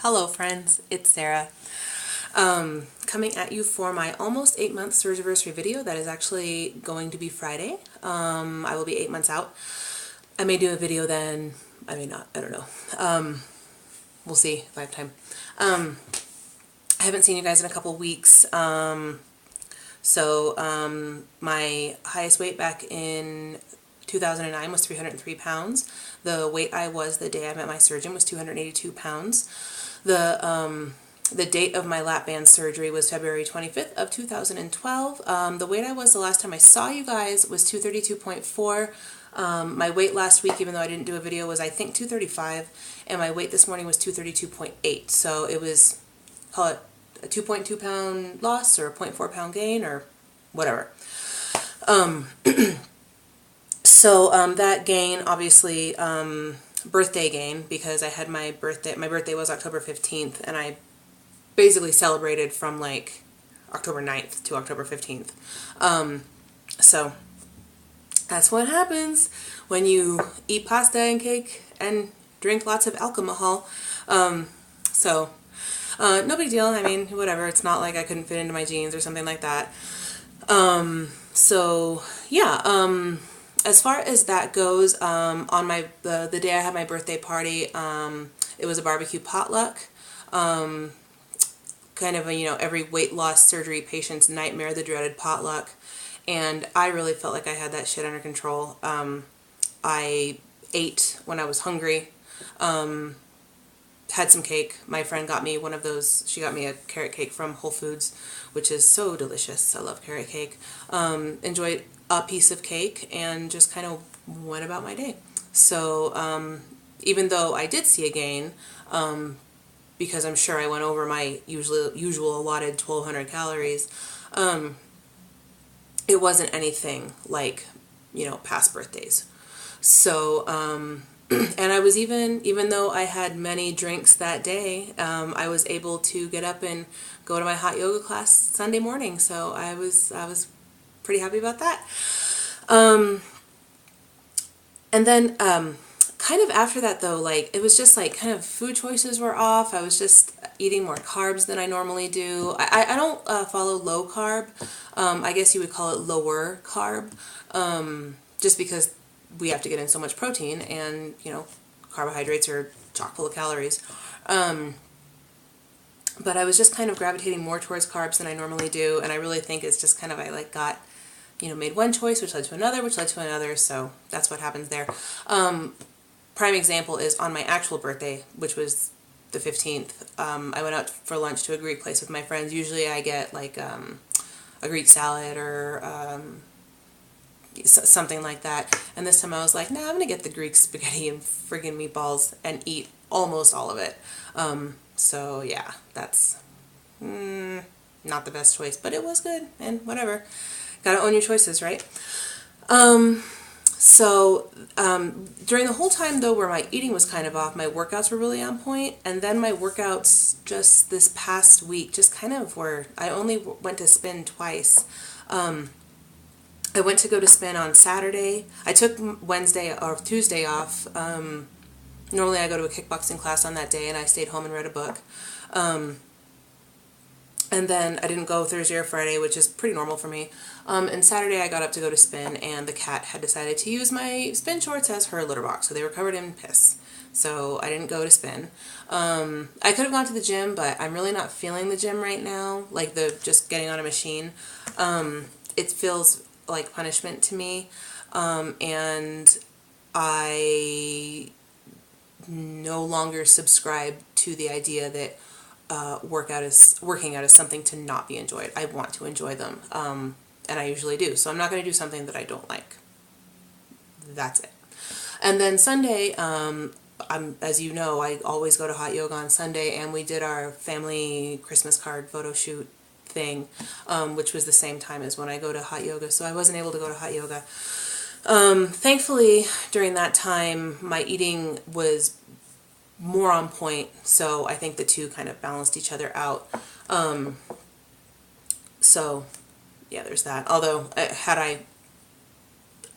Hello friends, it's Sarah. Coming at you for my almost 8-month surgiversary video that is actually going to be Friday. I will be 8 months out. I may do a video then, I may not, I don't know. We'll see if I have time. I haven't seen you guys in a couple weeks. My highest weight back in 2009 was 303 pounds. The weight I was the day I met my surgeon was 282 pounds. The date of my lap band surgery was February 25th of 2012. The weight I was the last time I saw you guys was 232.4. My weight last week, even though I didn't do a video, was I think 235, and my weight this morning was 232.8. So it was, call it a 2.2 pound loss or a 0.4 pound gain or whatever. That gain, obviously, birthday gain, because I had my birthday was October 15th, and I basically celebrated from like October 9th to October 15th. So that's what happens when you eat pasta and cake and drink lots of alcohol. No big deal. I mean, whatever. It's not like I couldn't fit into my jeans or something like that. As far as that goes, on the day I had my birthday party, it was a barbecue potluck. Kind of a, every weight loss surgery patient's nightmare, the dreaded potluck. And I really felt like I had that shit under control. I ate when I was hungry. Had some cake. My friend got me one of those. She got me a carrot cake from Whole Foods, which is so delicious. I love carrot cake. Enjoyed a piece of cake and just kind of went about my day. So even though I did see a gain, because I'm sure I went over my usual allotted 1,200 calories, it wasn't anything like, past birthdays. So, and I was even though I had many drinks that day, I was able to get up and go to my hot yoga class Sunday morning. So I was pretty happy about that. And then, kind of after that though, like, it was just like kind of food choices were off. I was just eating more carbs than I normally do. I don't follow low carb. I guess you would call it lower carb, just because we have to get in so much protein, and carbohydrates are chock full of calories. But I was just kind of gravitating more towards carbs than I normally do, and I really think it's just kind of made one choice, which led to another, which led to another, so that's what happens there. Prime example is on my actual birthday, which was the 15th. I went out for lunch to a Greek place with my friends. Usually I get like a Greek salad or something like that. And this time I was like, nah, I'm going to get the Greek spaghetti and friggin' meatballs and eat almost all of it. So yeah, that's not the best choice, but it was good, and whatever. Gotta own your choices, right? During the whole time though where my eating was kind of off, my workouts were really on point, and then my workouts just this past week just kind of were, I only went to spin twice. I went to go to spin on Saturday. I took Wednesday or Tuesday off. Normally I go to a kickboxing class on that day, and I stayed home and read a book. And then I didn't go Thursday or Friday, which is pretty normal for me. And Saturday I got up to go to spin, and the cat had decided to use my spin shorts as her litter box, so they were covered in piss. So I didn't go to spin. I could have gone to the gym, but I'm really not feeling the gym right now, like just getting on a machine. It feels like punishment to me, and I no longer subscribe to the idea that working out is something to not be enjoyed. I want to enjoy them, and I usually do. So I'm not going to do something that I don't like. That's it. And then Sunday, as you know, I always go to hot yoga on Sunday, and we did our family Christmas card photo shoot thing, which was the same time as when I go to hot yoga. So I wasn't able to go to hot yoga. Thankfully, during that time, my eating was more on point, so I think the two kind of balanced each other out. So yeah, there's that. Although, had I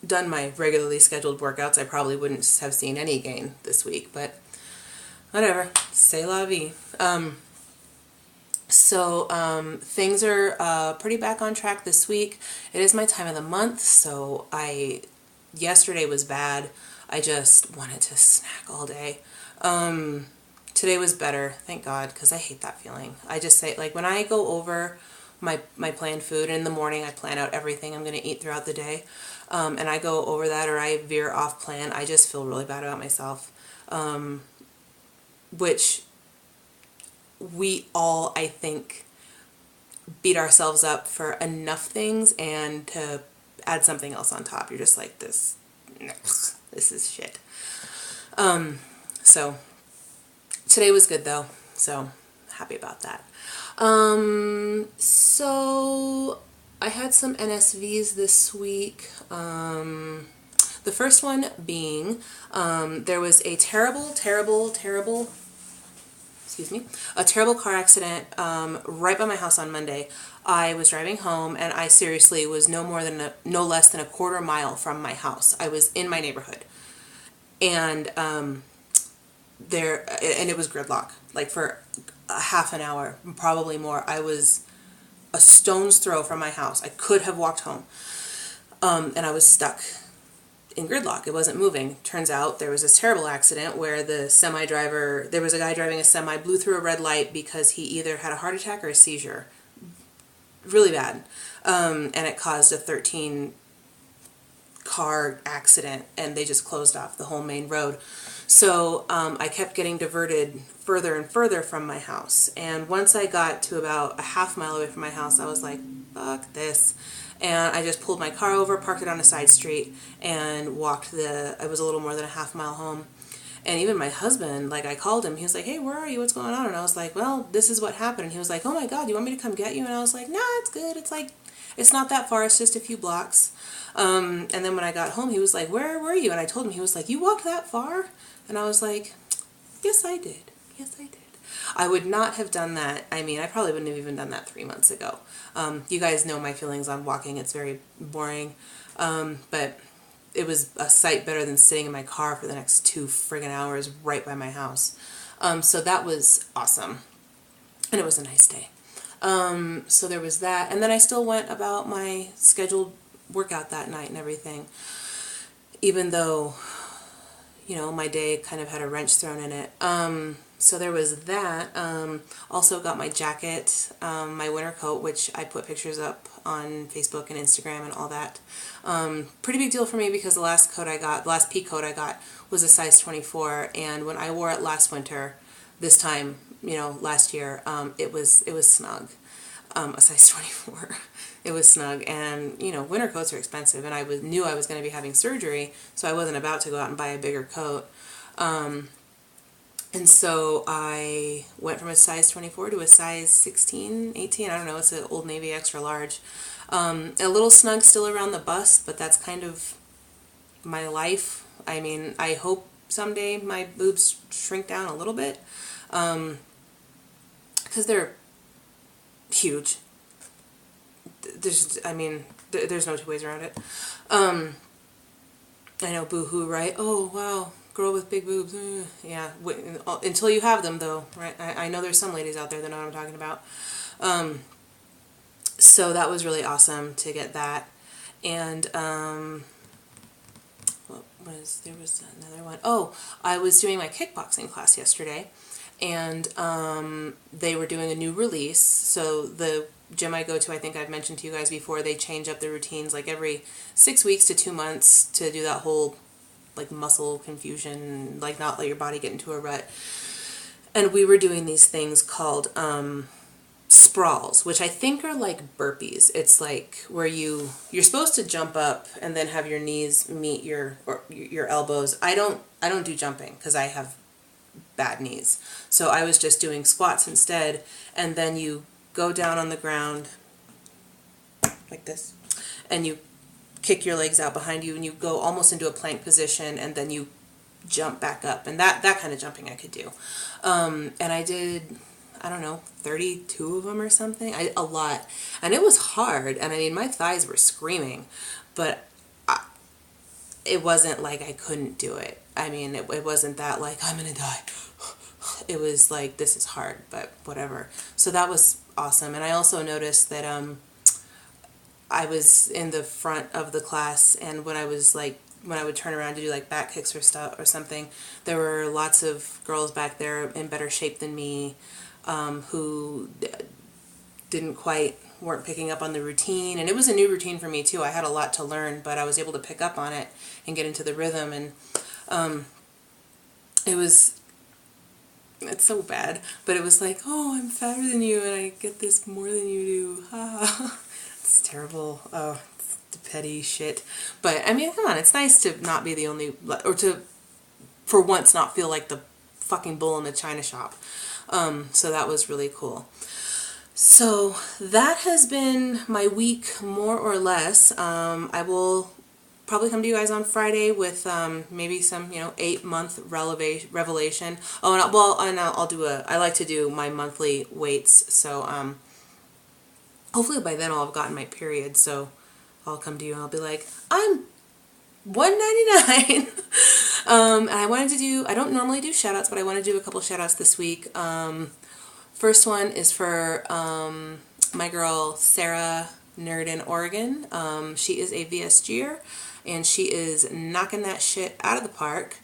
done my regularly scheduled workouts, I probably wouldn't have seen any gain this week, but whatever. C'est la vie. Things are pretty back on track this week. It is my time of the month, so yesterday was bad. I just wanted to snack all day. Today was better, thank God, because I hate that feeling. I just say, like, when I go over my planned food, and in the morning I plan out everything I'm going to eat throughout the day, and I go over that or I veer off plan, I just feel really bad about myself. Which we all, I think, beat ourselves up for enough things, and to add something else on top, you're just like, this is shit. So today was good though, so happy about that. So I had some NSVs this week. The first one being, there was a terrible car accident right by my house on Monday. I was driving home, and I seriously was no less than a quarter mile from my house. I was in my neighborhood, and it was gridlock, like for a half an hour, probably more. I was a stone's throw from my house. I could have walked home, and I was stuck in gridlock. It wasn't moving. Turns out there was this terrible accident where there was a guy driving a semi, blew through a red light because he either had a heart attack or a seizure. Really bad. And it caused a 13-car accident, and they just closed off the whole main road. So I kept getting diverted further and further from my house. And once I got to about a half mile away from my house, I was like, fuck this. And I just pulled my car over, parked it on a side street, and walked I was a little more than a half mile home. And even my husband, like, I called him, he was like, hey, where are you? What's going on? And I was like, well, this is what happened. And he was like, oh my God, you want me to come get you? And I was like, nah, it's good. It's not that far. It's just a few blocks. And then when I got home, he was like, where were you? And I told him, he was like, you walked that far? And I was like, yes, I did. Yes, I did. I would not have done that. I mean, I probably wouldn't have even done that 3 months ago. You guys know my feelings on walking. It's very boring. But it was a sight better than sitting in my car for the next 2 friggin' hours right by my house. So that was awesome. And it was a nice day. So there was that. And then I still went about my scheduled workout that night and everything. Even though, my day kind of had a wrench thrown in it. So there was that. Also got my jacket, my winter coat, which I put pictures up on Facebook and Instagram and all that. Pretty big deal for me because the last pea coat I got was a size 24, and when I wore it last winter, this time, last year, it was snug. A size 24. It was snug, and winter coats are expensive, and I knew I was going to be having surgery, so I wasn't about to go out and buy a bigger coat. And so I went from a size 24 to a size 16, 18, I don't know, it's an Old Navy extra large. A little snug still around the bust, but that's kind of my life. I mean, I hope someday my boobs shrink down a little bit, because they're huge. There's no two ways around it. I know, boo-hoo, right? Oh, wow. Girl with big boobs. Yeah. Until you have them, though, right? I know there's some ladies out there that know what I'm talking about. So that was really awesome to get that. And there was another one. Oh, I was doing my kickboxing class yesterday, and they were doing a new release. So the gym I go to, I think I've mentioned to you guys before, they change up the routines like every 6 weeks to 2 months to do that whole like muscle confusion, like not let your body get into a rut. And we were doing these things called sprawls, which I think are like burpees. It's like where you're supposed to jump up and then have your knees meet your elbows. I don't do jumping because I have bad knees. So I was just doing squats instead, and then you go down on the ground like this, and you kick your legs out behind you, and you go almost into a plank position, and then you jump back up. And that kind of jumping I could do. And I did, I don't know, 32 of them or something. A lot. And it was hard. And I mean, my thighs were screaming, but it wasn't like I couldn't do it. I mean, it wasn't that like, I'm gonna die. it was like, this is hard, but whatever. So that was awesome. And I also noticed that I was in the front of the class, and when I would turn around to do like back kicks or stuff or something, there were lots of girls back there in better shape than me, who weren't picking up on the routine. And it was a new routine for me too. I had a lot to learn, but I was able to pick up on it and get into the rhythm. And it's so bad, but it was like, oh, I'm fatter than you and I get this more than you do. It's terrible. Oh, it's the petty shit. But I mean, come on, it's nice to not be the only, or to, for once, not feel like the fucking bull in the china shop. So that was really cool. So that has been my week, more or less. I will probably come to you guys on Friday with maybe some 8-month revelation. Oh, and I like to do my monthly weights. So hopefully by then I'll have gotten my period. So I'll come to you and I'll be like, I'm 199. And I don't normally do shout outs, but I want to do a couple shout outs this week. First one is for my girl Sarah, Nerd in Oregon. She is a VSGer, and she is knocking that shit out of the park.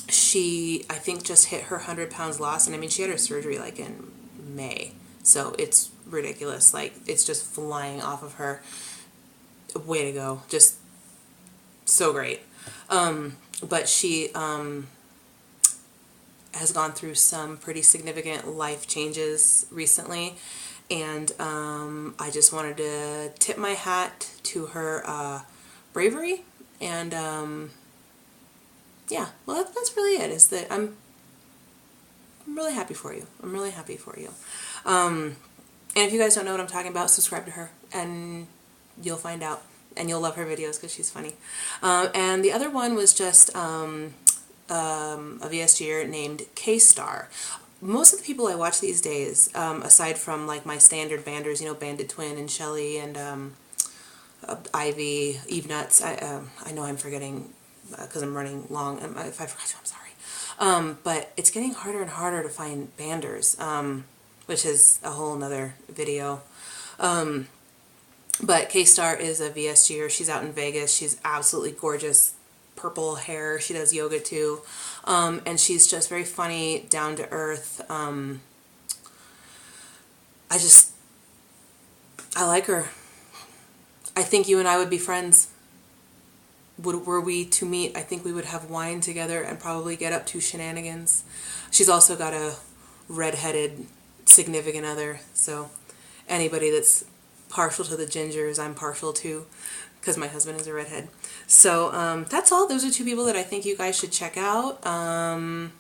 She, I think, just hit her 100 pounds lost, and I mean, she had her surgery like in May, so it's ridiculous. Like, it's just flying off of her. Way to go. Just so great. But she has gone through some pretty significant life changes recently, and I just wanted to tip my hat to her bravery, and yeah, well, that's really it, is that I'm really happy for you. I'm really happy for you. And if you guys don't know what I'm talking about, subscribe to her and you'll find out, and you'll love her videos because she's funny. And the other one was just a VSGer named Kstar. Most of the people I watch these days, aside from like my standard banders, Bandit Twin and Shelly and Ivy, Eve Nuts, I know I'm forgetting because I'm running long. If I forgot to, I'm sorry. But it's getting harder and harder to find banders, which is a whole nother video. But Kstar is a VSGer. She's out in Vegas. She's absolutely gorgeous. Purple hair. She does yoga too. And she's just very funny, down to earth. I like her. I think you and I would be friends. Were we to meet, I think we would have wine together and probably get up to shenanigans. She's also got a redheaded significant other, so anybody that's partial to the gingers, I'm partial to, because my husband is a redhead. So that's all. Those are two people that I think you guys should check out. And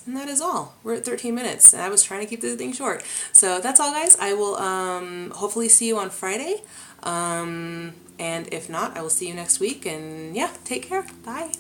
that is all. We're at 13 minutes, and I was trying to keep this thing short. So that's all, guys. I will hopefully see you on Friday. And if not, I will see you next week. And yeah, take care. Bye.